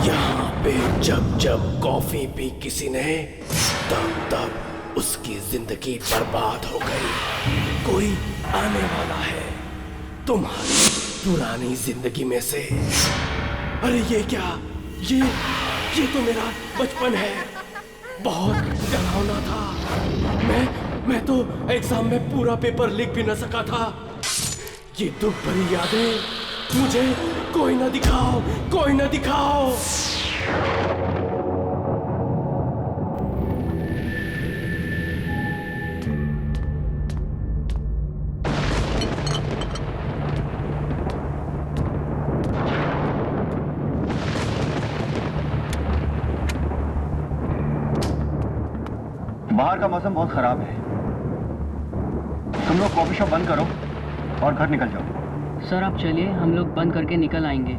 यहाँ पे जब जब कॉफी पी किसी ने, तब तब उसकी जिंदगी बर्बाद हो गई। कोई आने वाला है तुम्हारी पुरानी जिंदगी में से। अरे ये क्या, ये तो मेरा बचपन है, बहुत डरावना था। मैं तो एग्जाम में पूरा पेपर लिख भी न सका था। ये दुख भरी यादें मुझे कोई ना दिखाओ, कोई ना दिखाओ। बाहर का मौसम बहुत खराब है, तुम लोग कॉफी शॉप बंद करो और घर निकल जाओ। सर आप चलिए, हम लोग बंद करके निकल आएंगे।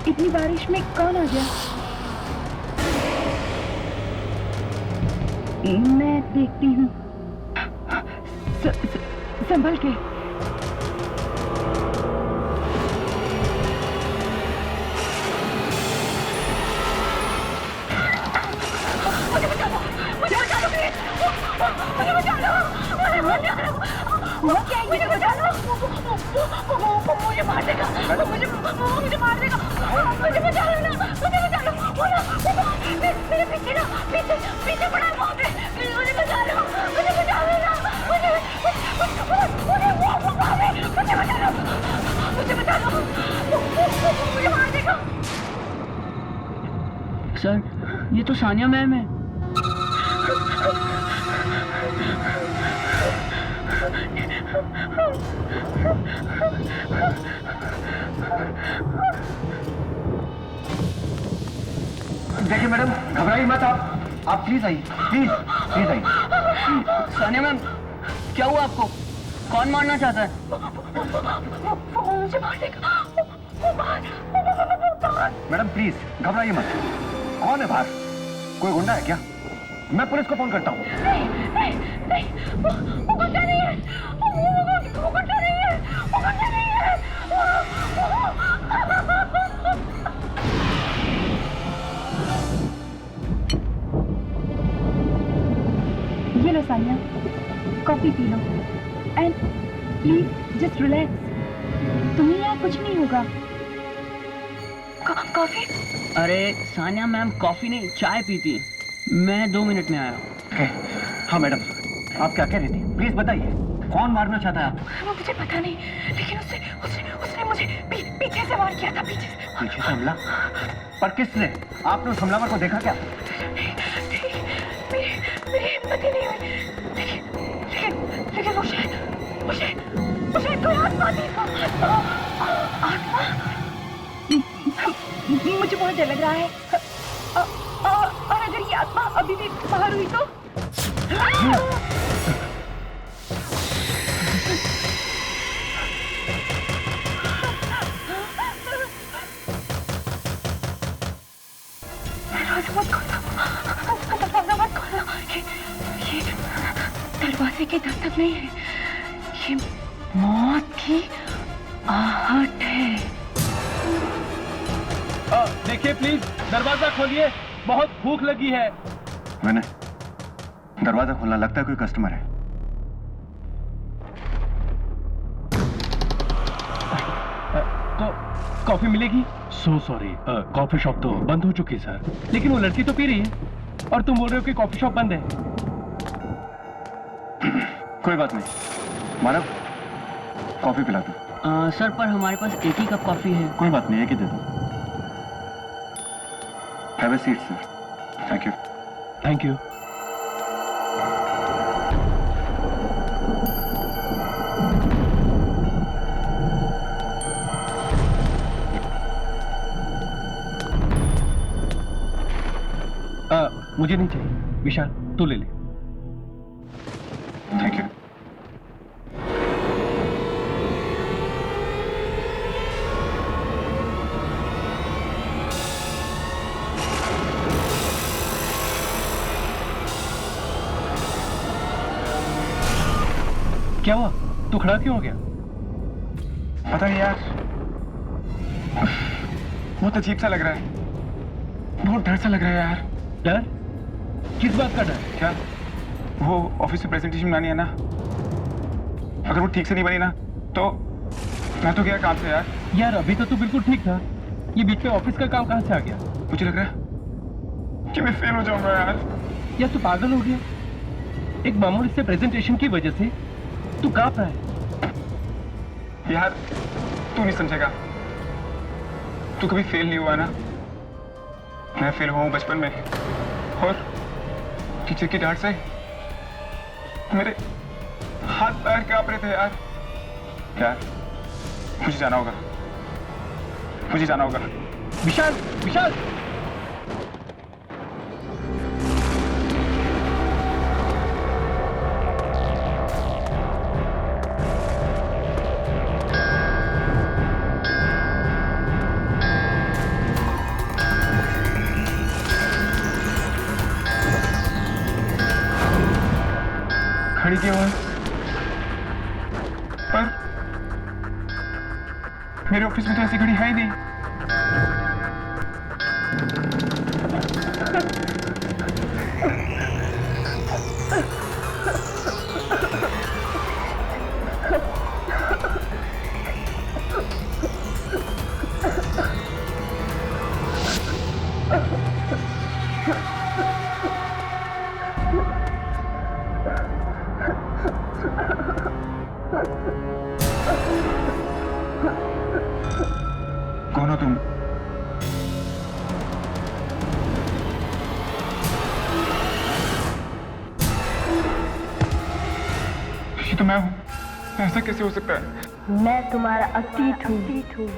इतनी बारिश में कौन आ गया? मैं देखती हूँ। संभल के। वो क्या मुझे बचा लो, मुझे मार देगा, मुझे मार देगा, मुझे बचा लो ना, मुझे बचा लो, मेरे पीछे ना, पीछे पड़ा है वहाँ पे, मुझे बचा लो ना, मुझे बचा लो, मुझे मार देगा। सर ये तो सानिया मैम है। देखिए मैडम, घबराइए मत, आप प्लीज आइए, प्लीज आइए। सानिया मैम क्या हुआ आपको? कौन मारना चाहता है? वो मुझे मार देगा। मैडम प्लीज घबराइए मत। कौन है बाहर? कोई गुंडा है क्या? मैं पुलिस को फोन करता हूँ। नहीं, वो गुंडा नहीं है, वो गुंडा नहीं है, वो गुंडा नहीं है। ये लो सानिया, कॉफी पी लो एंड प्लीज जस्ट रिलैक्स। तुम्हें यहाँ कुछ नहीं होगा। कॉफी? अरे सानिया मैम कॉफी नहीं चाय पीती। मैं 2 मिनट में आया। हाँ मैडम, आप क्या कह रही थी? प्लीज बताइए, कौन मारना चाहता है आपको? वो मुझे पता नहीं, लेकिन उसने मुझे पीछे से वार किया था, पीछे से हमला? पर किसने? आपने उस हमलावर को देखा क्या? मेरी हिम्मत ही नहीं हुई, लेकिन वो शायद कोई आत्मा थी। आत्मा? मुझे बहुत डर लग रहा है। और अगर ये आत्मा अभी भी बाहर हुई तो? दरवाजा मत खोलो। ये दरवाजे की दस्तक नहीं है, ये मौत की आहट है। देखिए प्लीज दरवाजा खोलिए, बहुत भूख लगी है। मैंने दरवाजा खोलना, लगता है कोई कस्टमर है। तो कॉफी मिलेगी? सो सॉरी, कॉफी शॉप तो बंद हो चुकी है सर। लेकिन वो लड़की तो पी रही है और तुम बोल रहे हो कि कॉफी शॉप बंद है। कोई बात नहीं, मानव कॉफी पिला दो। सर पर हमारे पास एक ही कप कॉफी है। कोई बात नहीं, एक ही दे दो। Have a seat sir. Thank you. Thank you. मुझे नहीं चाहिए। विशाल तो ले ले। Thank you. क्या हुआ? तू खड़ा क्यों हो गया? पता नहीं यार, बहुत अजीब सा लग रहा है, बहुत डर सा लग रहा है यार। डर? किस बात का डर? क्या वो ऑफिस में प्रेजेंटेशन बनानी है ना, अगर वो ठीक से नहीं बनी ना तो मैं तो गया काम से यार। यार अभी तो तू बिल्कुल ठीक था, ये बीच में ऑफिस का काम कहाँ से आ गया? मुझे लग रहा है कि मैं फेल हो जाऊंगा यार। यार तू पागल हो गया? एक मामूली से प्रेजेंटेशन की वजह से तू कांप रहा है। यार तू नहीं समझेगा, तू कभी फेल नहीं हुआ ना, मैं फेल हुआ हूँ बचपन में, और टीचर की डांट से मेरे हाथ पैर कांप रहे थे यार। यार मुझे जाना होगा, मुझे जाना होगा। विशाल, विशाल! खड़ी क्यों है? पर मेरे ऑफिस में तो ऐसी घड़ी है ही नहीं। कौन हो तुम? ये तो मैं हूँ, ऐसा कैसे हो सकता है? मैं तुम्हारा अतीत हूँ,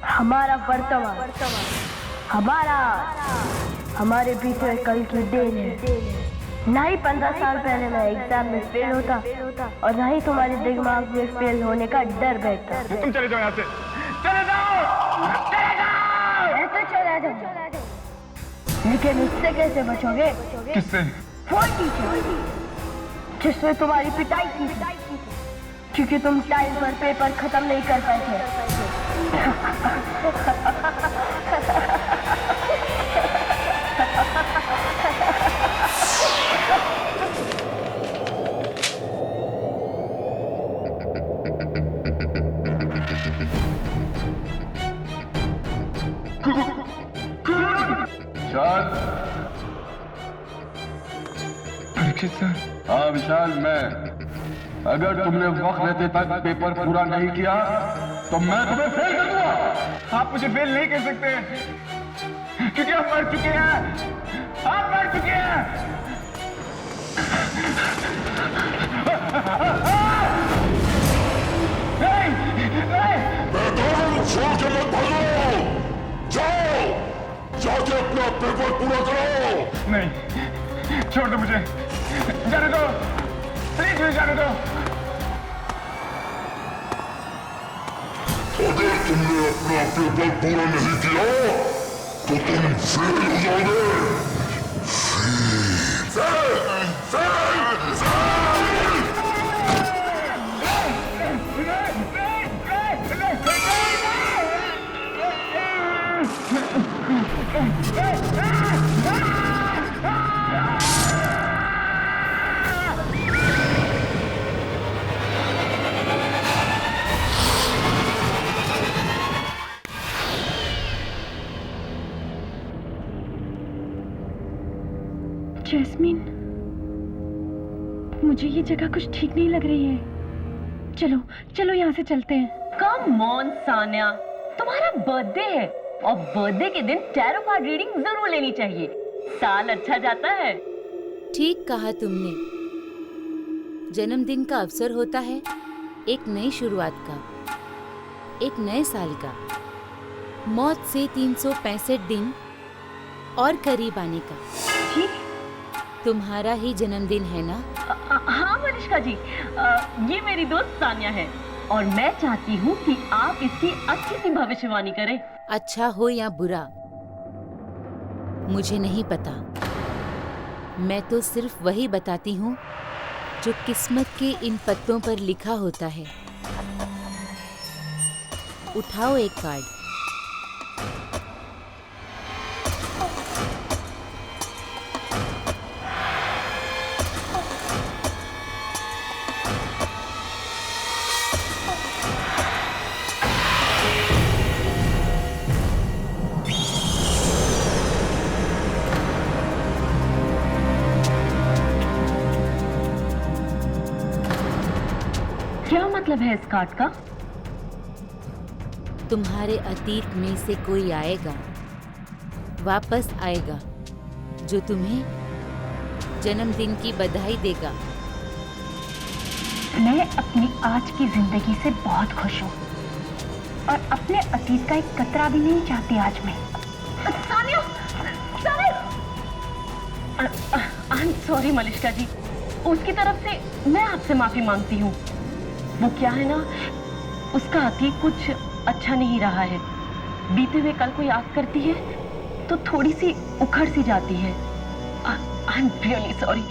हमारा वर्तमान, हमारा हमारे पीछे कल की देन है। ना ही 15 साल पहले मैं एग्जाम में फेल होता और ना ही तुम्हारे दिमाग में फेल होने का डर बैठता। तुम चले जाओ यहाँ से, चले जाओ, चले जाओ। ऐसे चला जाओ, लेकिन इससे कैसे बचोगे? किससे? वो टीचर जिसने तुम्हारी पिटाई की थी, क्योंकि तुम टाइम पर पेपर खत्म नहीं कर पाए थे। परीक्षित सर। हाँ विशाल, मैं। अगर तुमने वक्त रहते तक पेपर पूरा नहीं किया तो मैं तुम्हें फेल कर दूंगा। आप मुझे फेल नहीं कर सकते, क्योंकि आप मर चुके हैं, आप मर चुके हैं। नहीं, नहीं। छोड़ के मत भागो, जाओ, जाके अपना पेपर पूरा करो। नहीं, छोड़ दो मुझे, जाने दो, प्लीज मुझे जाने दो। अगर तुमने अपना पेपर पूरा नहीं किया तो तुम फेल हो जाओगे। Fail, fail, fail. जैस्मीन, मुझे ये जगह कुछ ठीक नहीं लग रही है। चलो चलो यहाँ से चलते हैं। कम ऑन सान्या, तुम्हारा बर्थडे है और बर्थडे के दिन टैरो कार्ड रीडिंग जरूर लेनी चाहिए, साल अच्छा जाता है। ठीक कहा तुमने, जन्मदिन का अवसर होता है एक नई शुरुआत का, एक नए साल का, मौत से 365 दिन और करीब आने का। तुम्हारा ही जन्मदिन है ना? हाँ मनीषका जी, ये मेरी दोस्त सानिया है और मैं चाहती हूँ कि आप इसकी अच्छी सी भविष्यवाणी करें। अच्छा हो या बुरा मुझे नहीं पता, मैं तो सिर्फ वही बताती हूँ जो किस्मत के इन पत्तों पर लिखा होता है। उठाओ एक कार्ड। क्या मतलब है इस कार्ड का? तुम्हारे अतीत में से कोई आएगा, वापस आएगा, जो तुम्हें जन्मदिन की बधाई देगा। मैं अपनी आज की जिंदगी से बहुत खुश हूँ और अपने अतीत का एक कतरा भी नहीं चाहती आज मैं। Sania, I am sorry Manishka जी, उसकी तरफ से मैं आपसे माफी मांगती हूँ। वो क्या है ना, उसका अतीत कुछ अच्छा नहीं रहा है। बीते हुए कल को याद करती है तो थोड़ी सी उखड़ सी जाती है। I am really sorry.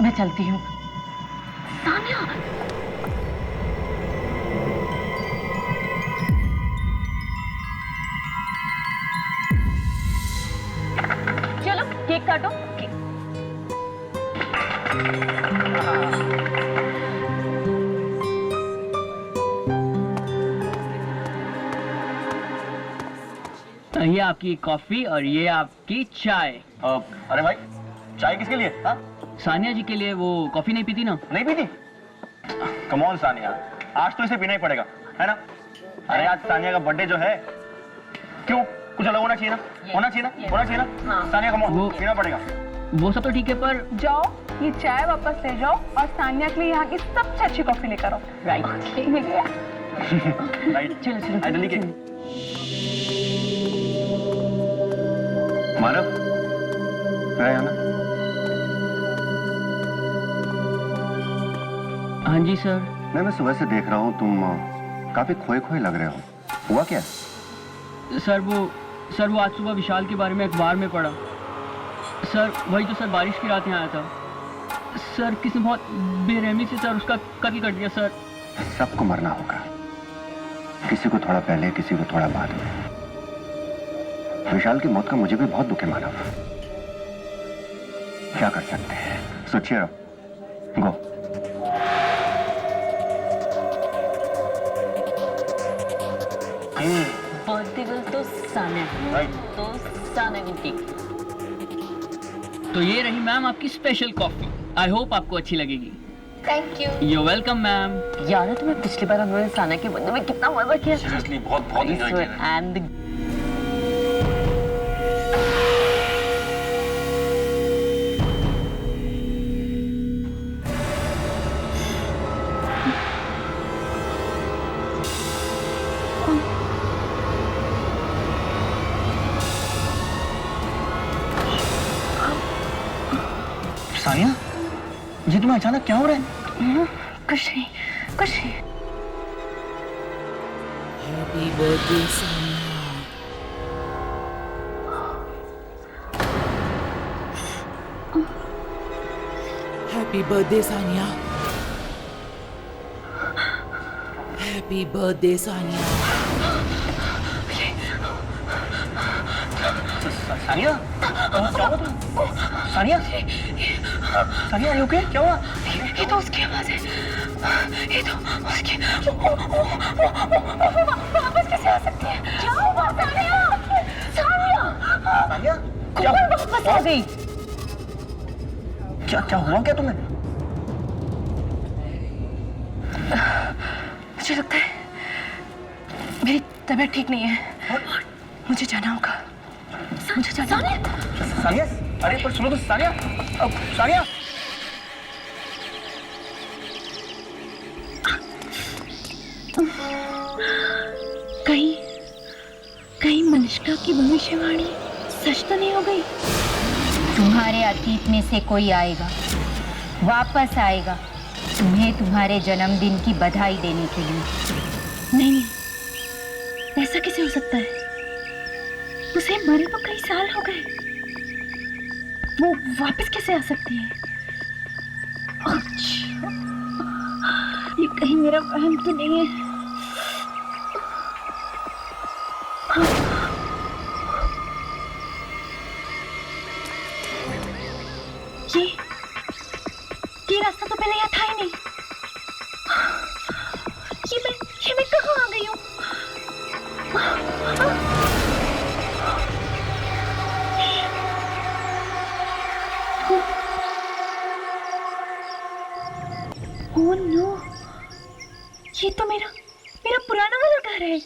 मैं चलती हूँ। सानिया, चलो केक काटो। ये आपकी कॉफी और ये आपकी चाय। अरे भाई, चाय किसके लिए? हाँ? सानिया जी के लिए। वो कॉफी नहीं पीती ना? नहीं पीती? कम ऑन सानिया, आज तो इसे पीना ही पड़ेगा, है ना? अरे आज सानिया का बर्थडे जो है, क्यों कुछ अलग होना चाहिए ना? होना चाहिए ना? होना चाहिए ना? हाँ। सानिया कम ऑन, पीना पड़ेगा। वो सब तो ठीक है, पर जाओ ये चाय वापस ले जाओ और सानिया के लिए यहाँ की सबसे अच्छी कॉफी लेकर आओ। राइट। राइट, चलो चलो आई दिल्ली के मानव है ना? हाँ जी सर। मैं सुबह से देख रहा हूँ तुम काफी खोए खोए लग रहे हो। हुआ क्या? सर वो आज सुबह विशाल के बारे में अखबार में पढ़ा। सर वही जो सर बारिश की रात यहाँ आया था। सर किसी बहुत बेरहमी से सर उसका कत्ल कर दिया सर। सबको मरना होगा, किसी को थोड़ा पहले, किसी को थोड़ा बाद में। विशाल की मौत का मुझे भी बहुत दुख है मानव। क्या कर सकते हैं? सोचिए गो। बर्थडे गर्ल तो सानिया, तो सानिया को केक। तो ये रही मैम आपकी स्पेशल कॉफी। आई होप आपको अच्छी लगेगी। Thank you. You welcome ma'am. यार तुम्हें पिछली बार हमने सानिया के बर्थडे में कितना मजा किया। सीरियसली बहुत बहुत एंजॉय किया। एंड सानिया, ये तुम्हें अचानक क्या हो रहा है? कुछ नहीं, कुछ नहीं। Happy birthday Sania. Happy birthday Sania. Happy birthday Sania. Sania, क्या हुआ तुम? Sania, Sania are you okay? क्या हुआ? ये तो उसकी आवाज है। ये तो उसकी। वापस कैसे आ सकती है? क्या हुआ सानिया? सानिया, सानिया, क्या वापस आ गई। क्या क्या हुआ क्या तुम्हें? मुझे लगता है मेरी तबीयत ठीक नहीं है। मुझे जाना होगा। मुझे जाना होगा। सानिया, अरे पर सुनो तो सानिया, सानिया। कहीं मनीषका की भविष्यवाणी सच तो नहीं हो गई? तुम्हारे अतीत में से कोई आएगा, वापस आएगा तुम्हें तुम्हारे जन्मदिन की बधाई देने के लिए। नहीं, ऐसा कैसे हो सकता है? उसे मरे तो कई साल हो गए, वो वापस कैसे आ सकती है? अच्छा, ये कहीं मेरा वहम तो नहीं है? ये रास्ता तो पहले यहाँ था ही नहीं। ये मैं कहाँ आ गई हूँ? ओह नो, ये तो मेरा पुराना वाला घर है,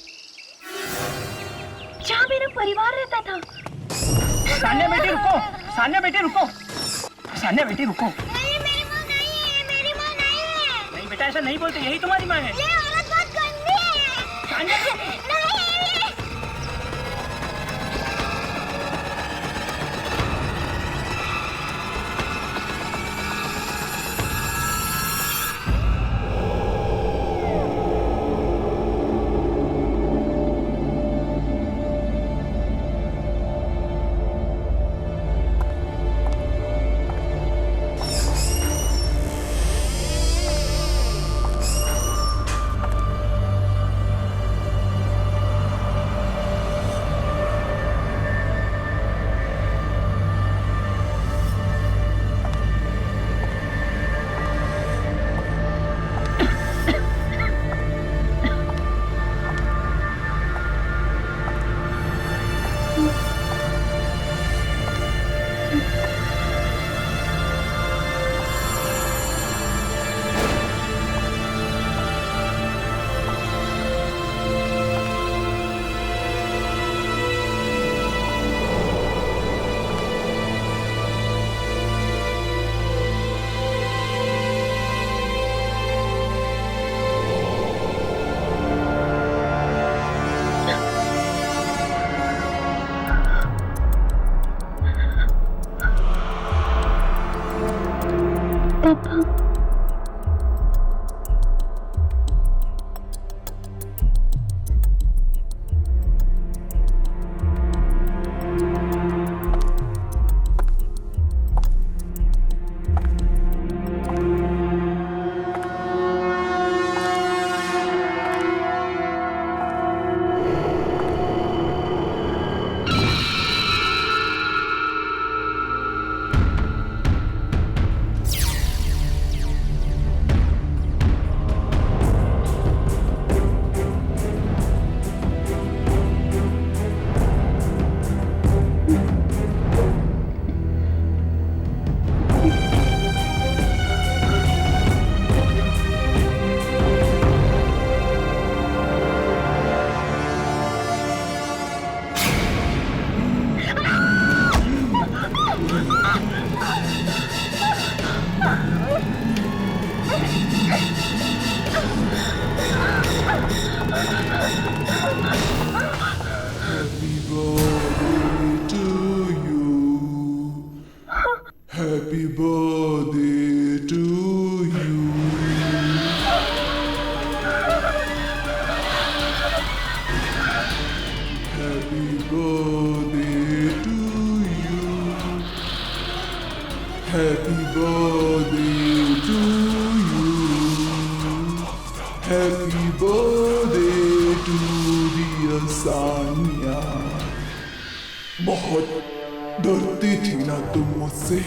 जहाँ मेरा परिवार रहता था। सान्या बेटी रुको, सान्या बेटी रुको, सान्या बेटी रुको। नहीं, मेरी माँ नहीं है, मेरी माँ नहीं है। नहीं बेटा, ऐसा नहीं बोलते, यही तुम्हारी माँ है। ये औरत बहुत गंदी है। सान्या नहीं। Happy birthday to you. Happy birthday to you. Happy birthday to you. Happy birthday to dear Sanya. बहुत डरती थी ना तुम मुझसे।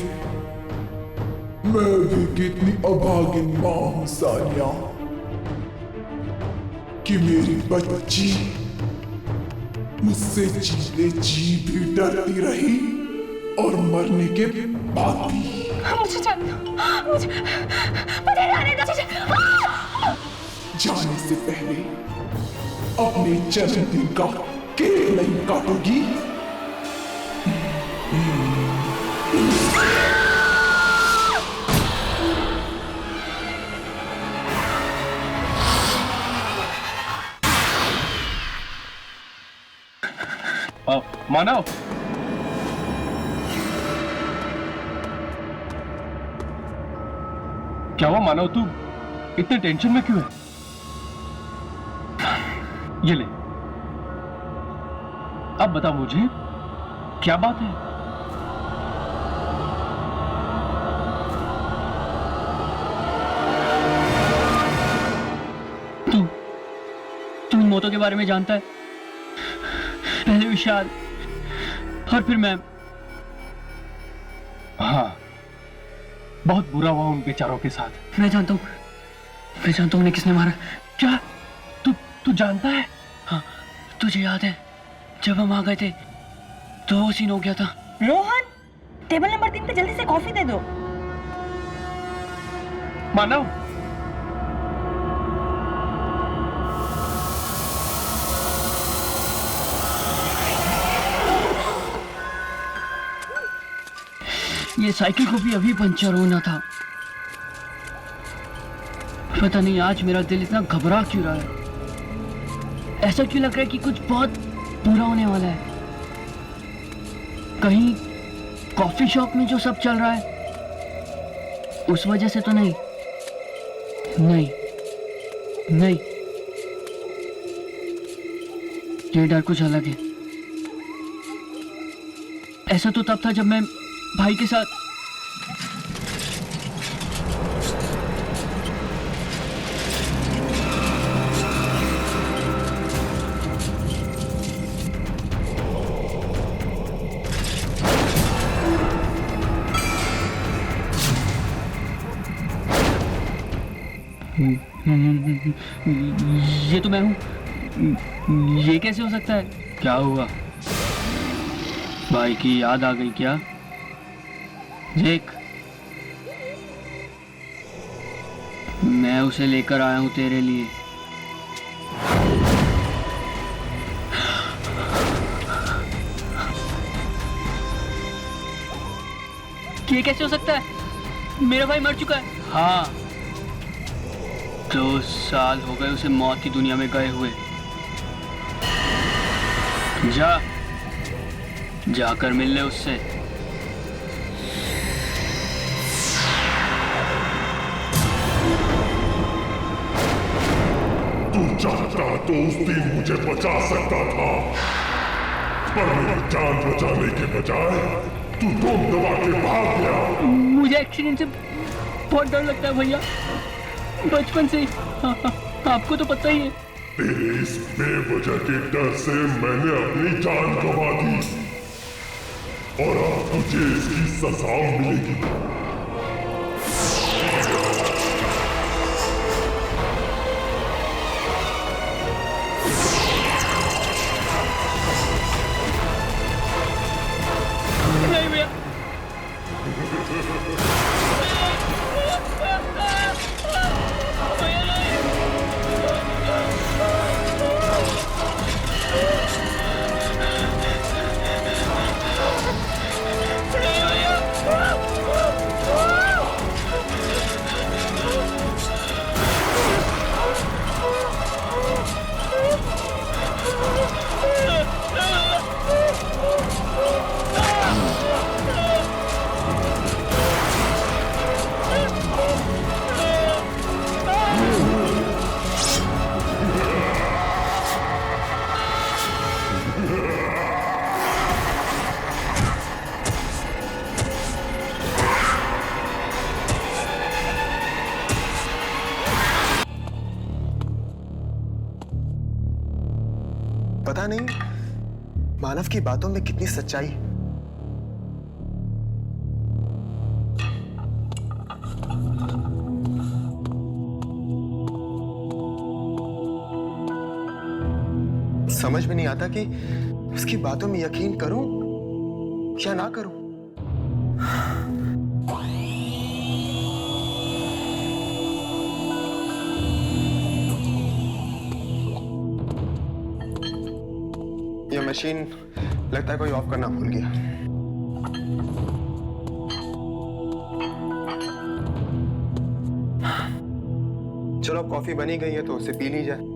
मैं भी कितनी अभागिन माँ हूँ सानिया, कि मेरी बच्ची मुझसे जीते जी भी डरती रही और मरने के बाद भी। मुझे जाने दो, मुझे जाने दो। जाने से पहले अपने जन्मदिन का केक नहीं काटोगी? मानव, क्या हुआ मानव, तू इतने टेंशन में क्यों है? ये ले, अब बता मुझे क्या बात है? तू इन मौतों के बारे में जानता है? पहले विशाल और फिर मैं। हाँ, बहुत बुरा हुआ उन बेचारों के साथ। मैं जानता हूँ उन्हें किसने मारा। क्या? तू जानता है? हाँ, तुझे याद है जब हम आ गए थे तो वो सीन हो गया था। रोहन, टेबल नंबर 3 पे जल्दी से कॉफी दे दो। मानव, ये साइकिल को भी अभी पंचर होना था। पता नहीं आज मेरा दिल इतना घबरा क्यों रहा है। ऐसा क्यों लग रहा है कि कुछ बहुत बुरा होने वाला है। कहीं कॉफी शॉप में जो सब चल रहा है उस वजह से तो नहीं। ये डर कुछ अलग है। ऐसा तो तब था जब मैं भाई के साथ ये तो मैं हूं। ये कैसे हो सकता है? क्या हुआ? भाई की याद आ गई क्या? देख, मैं उसे लेकर आया हूं तेरे लिए। ये कैसे हो सकता है? मेरा भाई मर चुका है। हाँ, 2 साल हो गए उसे मौत की दुनिया में गए हुए। जाकर मिल ले उससे। तू चाहता तो उस दिन मुझे बचा सकता था, पर मेरी जान बचाने के बजाय तू दम दबा के भाग गया। मुझे एक्सीडेंट से बहुत डर लगता है भैया, बचपन से ही। आपको तो पता ही है। तेरे इस बेवजह के डर से मैंने अपनी जान गंवा दी और अब तुझे इसकी सजा मिलेगी। नहीं भैया। पता नहीं मानव की बातों में कितनी सच्चाई। समझ में नहीं आता कि उसकी बातों में यकीन करूं या ना करूं। ये मशीन लगता है कोई ऑफ करना भूल गया। चलो अब कॉफी बनी गई है तो उसे पी ली जाए।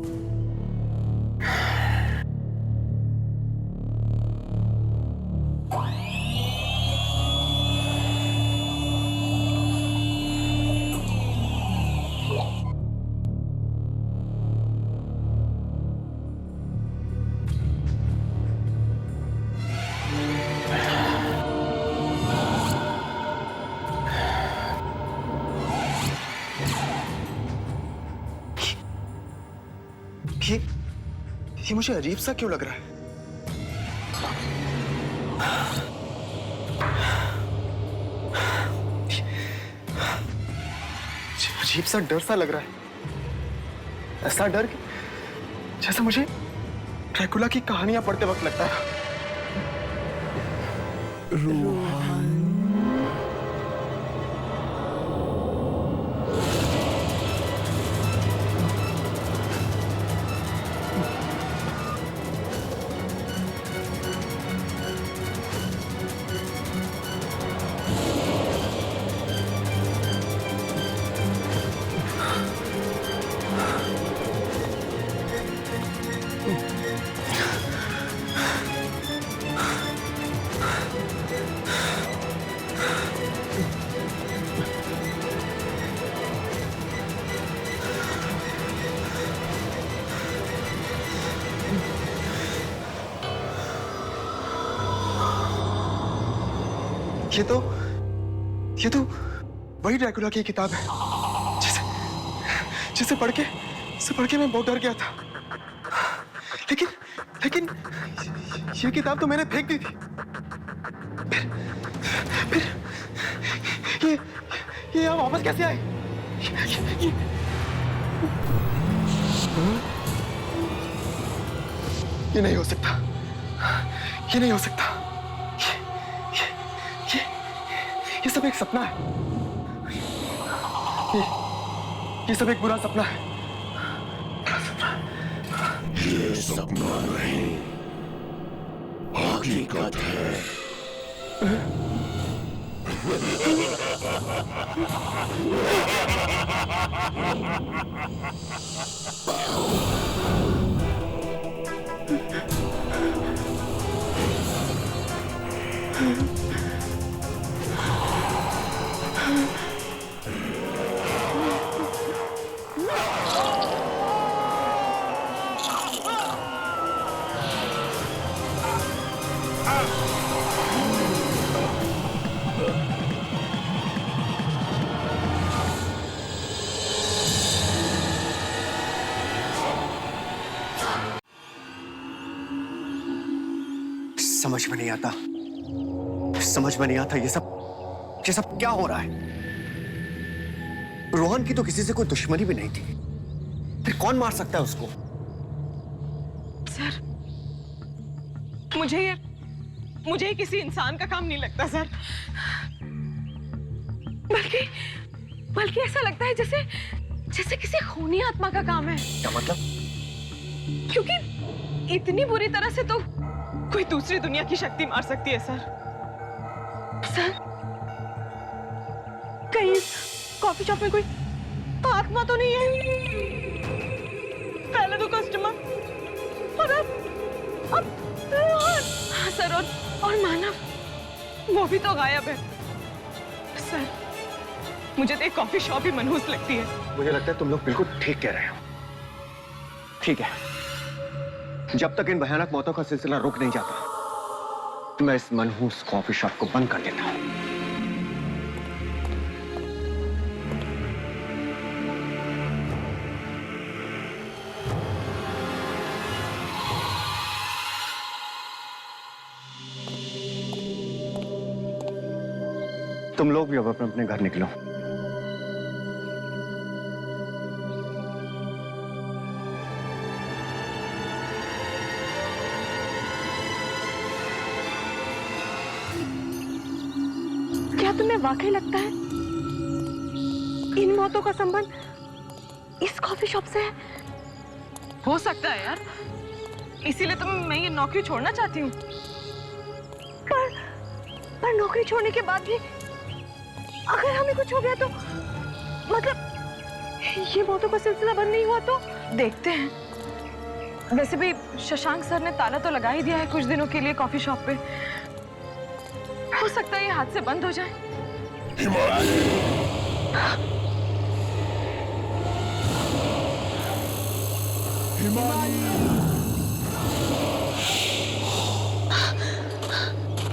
ये मुझे अजीब सा क्यों लग रहा है? अजीब सा डर सा लग रहा है, ऐसा डर कि जैसे मुझे ड्रैकुला की कहानियां पढ़ते वक्त लगता है। रोहन, ये तो वही ड्रैकुला की किताब है जिसे पढ़ के मैं बहुत डर गया था। लेकिन ये किताब तो मैंने फेंक दी थी। फिर ये यहाँ वापस कैसे आई? ये नहीं हो सकता, ये नहीं हो सकता। ये सब एक सपना है। ये सब एक बुरा सपना है। ये सपना नहीं, हकीकत है। समझ में नहीं आता ये सब क्या हो रहा है? रोहन की तो किसी से कोई दुश्मनी भी नहीं थी, फिर कौन मार सकता है उसको? सर, मुझे किसी इंसान का काम नहीं लगता सर। बल्कि ऐसा लगता है जैसे किसी खूनी आत्मा का काम है। क्या मतलब? क्योंकि इतनी बुरी तरह से तो कोई दूसरी दुनिया की शक्ति मार सकती है सर। कहीं कॉफी शॉप में कोई आत्मा तो नहीं है? पहले तो कस्टमर और अब हाँ सर, और मानव वो भी तो गायब है सर। मुझे तो एक कॉफी शॉप ही मनहूस लगती है। मुझे लगता है तुम लोग बिल्कुल ठीक कह रहे हो। ठीक है, जब तक इन भयानक मौतों का सिलसिला रुक नहीं जाता, मैं इस मनहूस कॉफी शॉप को बंद कर देता हूं। तुम लोग भी अब अपने अपने घर निकलो। क्या तुम्हें वाकई लगता है इन मौतों का संबंध इस कॉफी शॉप से है? हो सकता है यार, इसीलिए तो मैं ये नौकरी छोड़ना चाहती हूँ। पर नौकरी छोड़ने के बाद भी अगर हमें कुछ हो गया तो, मतलब ये मौतों का सिलसिला बंद नहीं हुआ तो देखते हैं। वैसे भी शशांक सर ने ताला तो लगा ही दिया है कुछ दिनों के लिए कॉफी शॉप पे। हो सकता है ये हाथ से बंद हो जाए।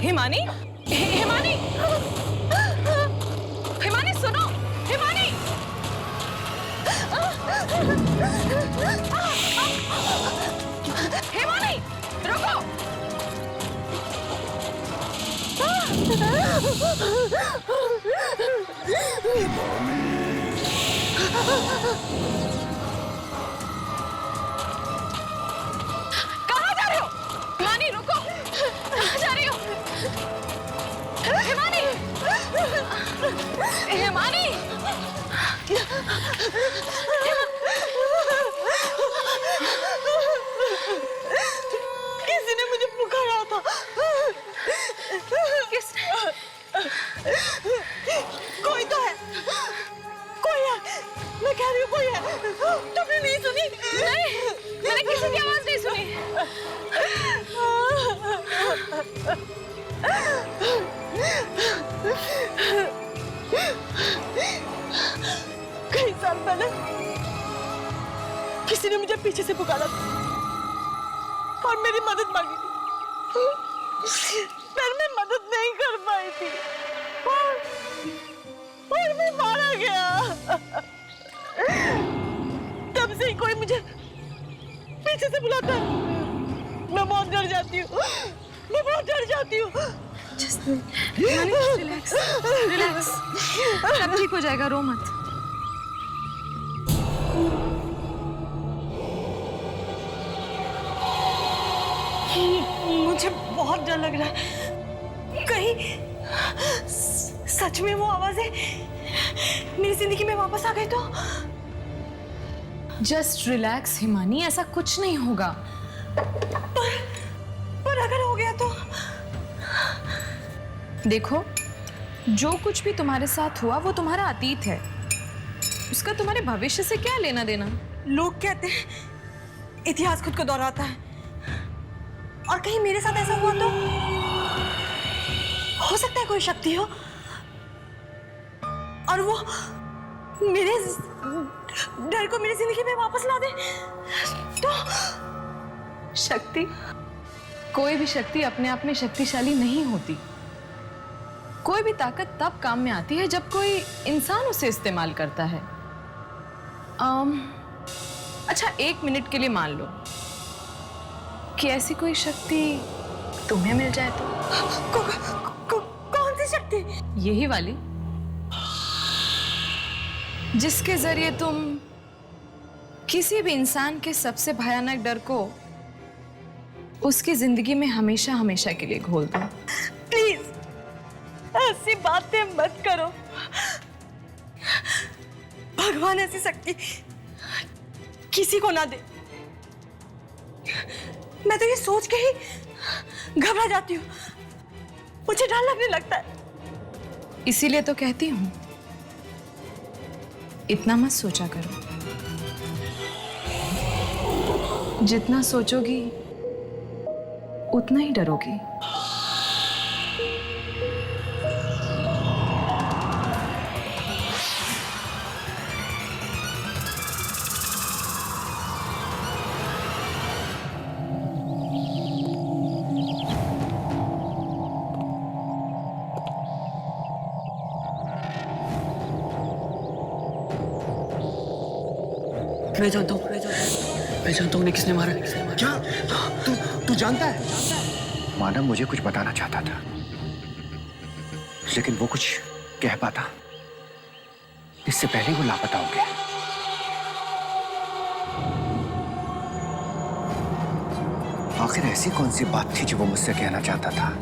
हिमानी, हिमानी, हिमानी सुनो, हिमानी। कहाँ जा रहे हो? हिमानी रुको, कहाँ जा रही हो? हिमानी, हिमानी, किसी ने मुझे पुकारा था। किसने? कोई तो है, कोई है, मैं कह रही हूँ कोई है। तुमने नहीं सुनी? नहीं, मैंने किसी की आवाज नहीं सुनी। कई साल पहले किसी ने मुझे पीछे से पुकारा था और मेरी मदद मांगी थी, पर मैं मदद नहीं कर पाई थी और मैं मारा गया। तब से ही कोई मुझे पीछे से बुलाता है, मैं बहुत डर जाती हूँ, मैं बहुत डर जाती हूँ। रिलैक्स, रिलैक्स, सब ठीक हो जाएगा, रो मत। मुझे बहुत डर लग रहा है, कहीं सच में वो आवाजें मेरी जिंदगी में वापस आ गई तो। जस्ट रिलैक्स हिमानी, ऐसा कुछ नहीं होगा। पर अगर हो गया तो? देखो, जो कुछ भी तुम्हारे साथ हुआ वो तुम्हारा अतीत है, उसका तुम्हारे भविष्य से क्या लेना देना। लोग कहते हैं इतिहास खुद को दोहराता है, और कहीं मेरे साथ ऐसा हुआ तो? हो सकता है कोई शक्ति हो और वो मेरे डर को मेरी जिंदगी में वापस ला दे तो? शक्ति? कोई भी शक्ति अपने आप में शक्तिशाली नहीं होती। कोई भी ताकत तब काम में आती है जब कोई इंसान उसे इस्तेमाल करता है। अच्छा, 1 मिनट के लिए मान लो कि ऐसी कोई शक्ति तुम्हें मिल जाए तो? कौन सी शक्ति? यही वाली, जिसके जरिए तुम किसी भी इंसान के सबसे भयानक डर को उसकी जिंदगी में हमेशा हमेशा के लिए घोल दो। प्लीज ऐसी बातें मत करो। भगवान ऐसी शक्ति किसी को ना दे। मैं तो ये सोच के ही घबरा जाती हूँ, मुझे डर लगने लगता है। इसीलिए तो कहती हूँ, इतना मत सोचा करो। जितना सोचोगी उतना ही डरोगी। मैं जानता हूँ उन्हें किसने मारा। क्या तू जानता है? मानव मुझे कुछ बताना चाहता था, लेकिन वो कुछ कह पाता इससे पहले वो लापता हो गया। आखिर ऐसी कौन सी बात थी जो वो मुझसे कहना चाहता था?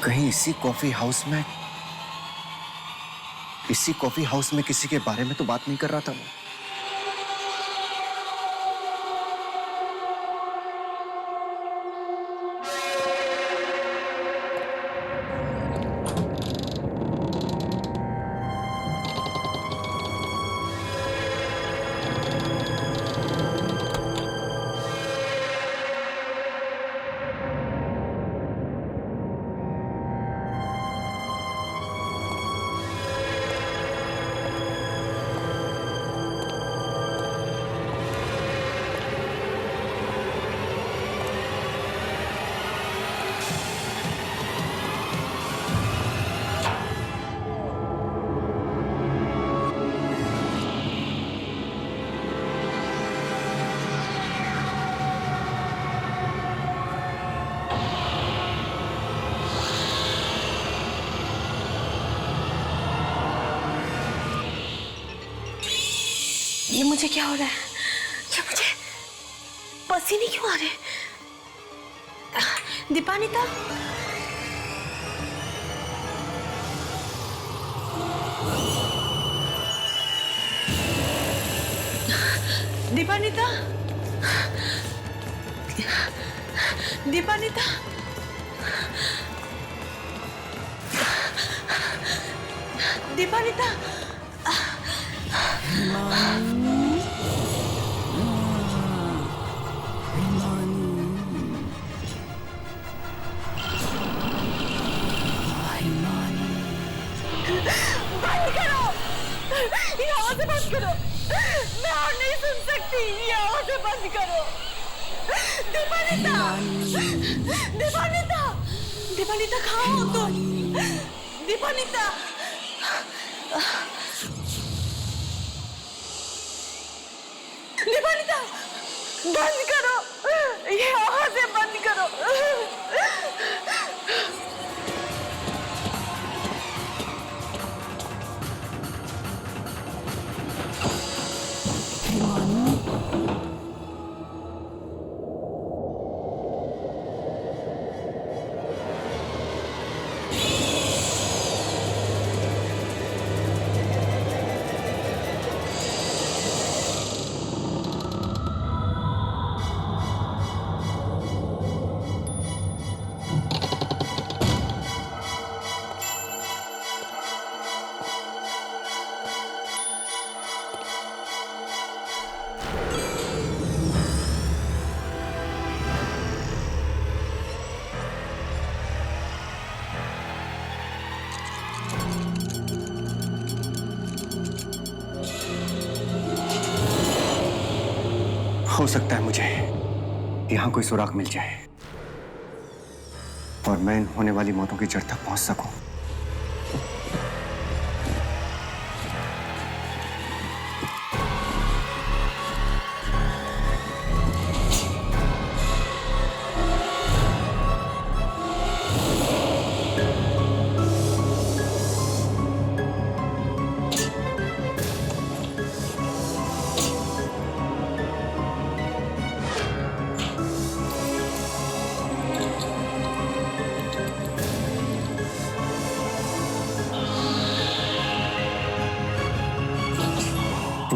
कहीं इसी कॉफी हाउस में किसी के बारे में तो बात नहीं कर रहा था वो? ये मुझे क्या हो रहा है? ये मुझे पसीने क्यों आ रहे? दीपानिता, दीपानिता, दीपानिता, दीपानिता, बंद करो, ये आवाज़ें बंद करो, मैं और नहीं सुन सकती, ये आवाज़ें बंद करो। दीपानिता, दीपानिता, दीपानिता कहाँ हो तुम? दीपानिता, दीपानिता, बंद करो, ये आवाज़ें बंद करो। हो सकता है मुझे यहां कोई सुराग मिल जाए और मैं इन होने वाली मौतों की जड़ तक पहुंच सकूं।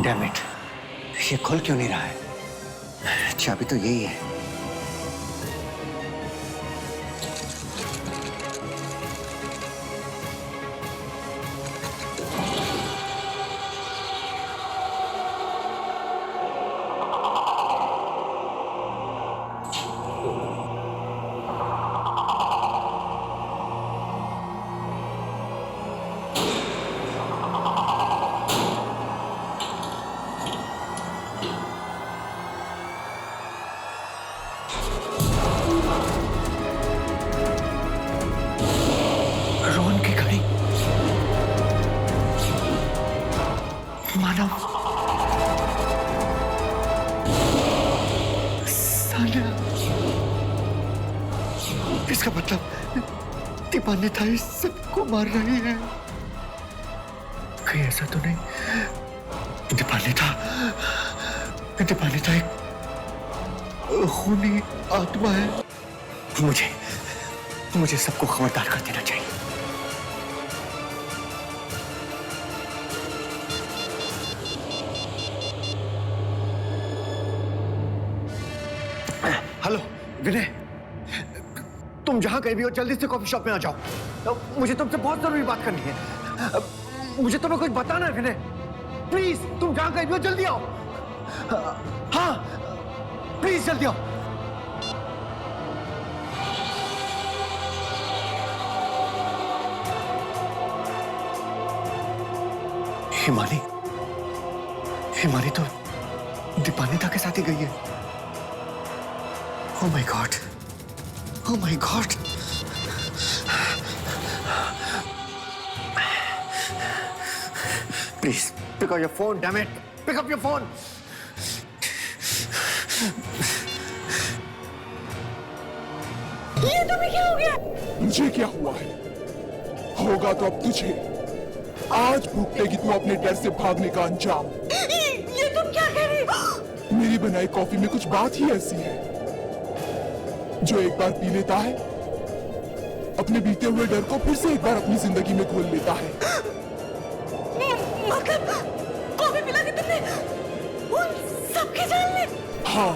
डैम इट, ये खुल क्यों नहीं रहा है? चाबी तो यही है। इसका मतलब दीपानिता इस सबको मार रही है। कहीं ऐसा तो नहीं? दीपानिता एक खूनी आत्मा है। मुझे सबको खबरदार कर देना चाहिए। हेलो विनय, तुम जहां कहीं भी हो जल्दी से कॉफी शॉप में आ जाओ। मुझे तुमसे बहुत जरूरी बात करनी है। मुझे तुम्हें कुछ बताना है विनय। प्लीज तुम जहां कहीं भी हो जल्दी आओ। हाँ प्लीज जल्दी आओ। हिमानी तो दीपानिता के साथ ही गई है। Oh my God! Oh my God! Please pick up your phone, damn it! Pick up your phone! ये तुम्हें क्या हो गया? मुझे क्या हुआ है? होगा तो अब तुझे। आज भुगतेगी तू अपने डर से भागने का अंजाम। ये तुम क्या बनाई कॉफी में कुछ बात ही ऐसी है जो एक बार पी लेता है अपने बीते हुए डर को फिर से एक बार अपनी जिंदगी में घोल लेता है। मतलब कॉफी पिला के तुमने उन सबकी जान ली? हाँ,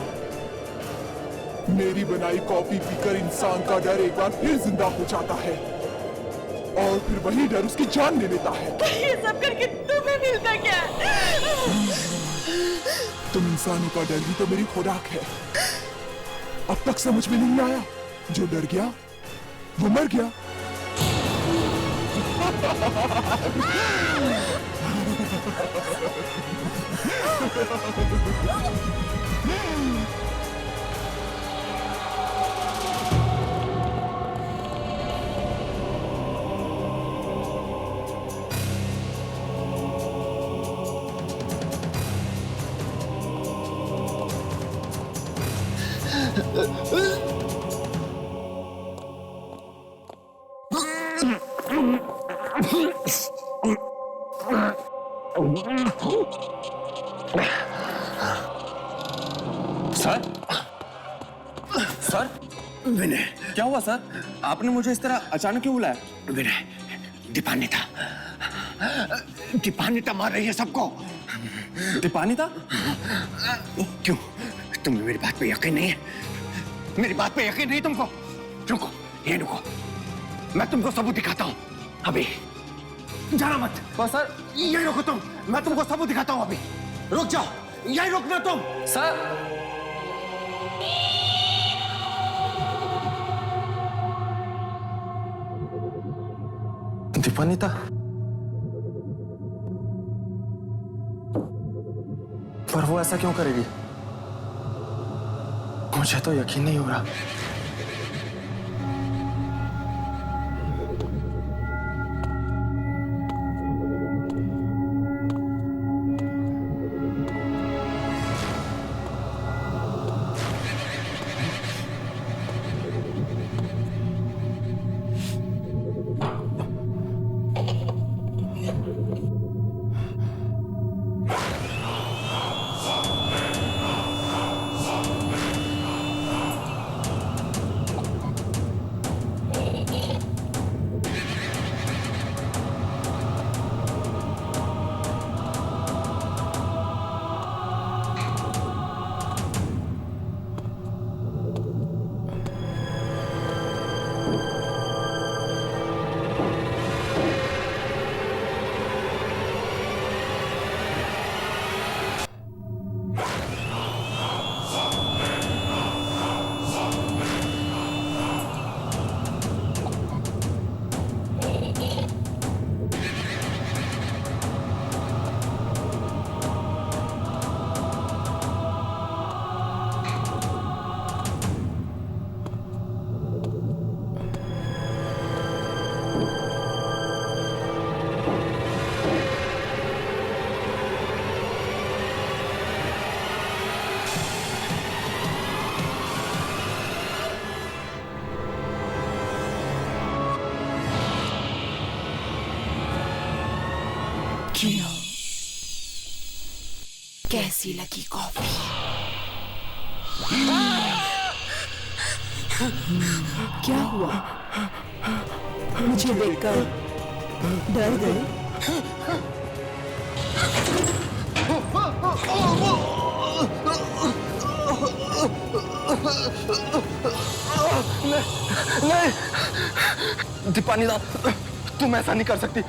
मेरी बनाई कॉफी पीकर इंसान का डर एक बार फिर जिंदा हो जाता है और फिर वही डर उसकी जान ले लेता है। ये सब करके तुम्हें मिलता क्या? तुम इंसानों का डर ही तो मेरी खुराक है। अब तक समझ में नहीं आया, जो डर गया वो मर गया। सर, सर, विनय, क्या हुआ सर? आपने मुझे इस तरह अचानक क्यों बुलाया? विनय, दीपान्विता मार रही है सबको। दीपान्विता? क्यों? तुम्हें मेरी बात पे यकीन नहीं है? मेरी बात पे यकीन नहीं तुमको? रुको, ये रुको, मैं तुमको सबूत दिखाता हूँ अभी। जाना मत। सर, यही रुको तुम, मैं तुमको सबूत दिखाता हूँ अभी। रुक जाओ, यही रुकना तुम। सर, दीपान्विता, पर वो ऐसा क्यों करेगी? मुझे तो यकीन नहीं हो रहा। कैसी लगी कॉफी? क्या हुआ? मुझे देखकर डर गए? नहीं, दीपान्विता, तुम ऐसा नहीं कर सकती।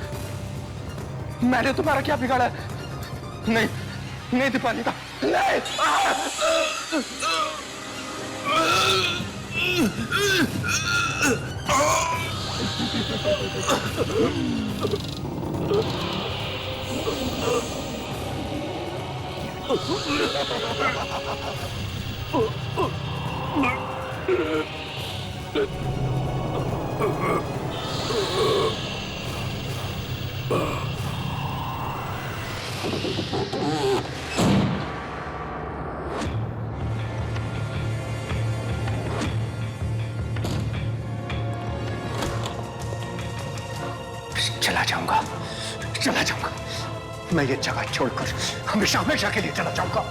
मैंने तुम्हारा क्या बिगाड़ा है? नहीं, नहीं दीपान्विता, नहीं। चला जाऊंगा, चला जाऊंगा। मैं ये जगह छोड़कर हमेशा हमेशा के लिए चला जाऊंगा।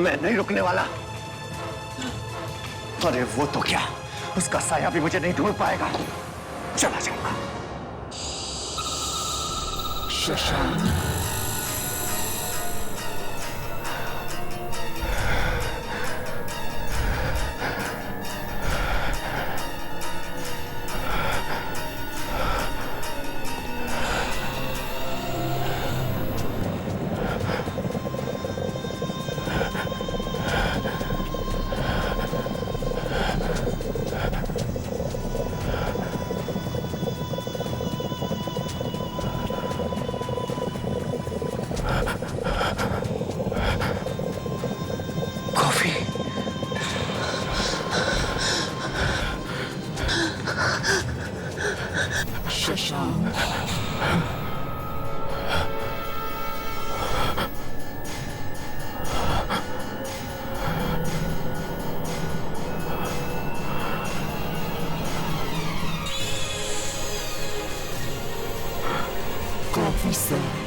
मैं नहीं रुकने वाला। अरे वो तो क्या, उसका साया भी मुझे नहीं ढूंढ पाएगा। चला जाऊंगा। Shashank, Shashank, coffee sir.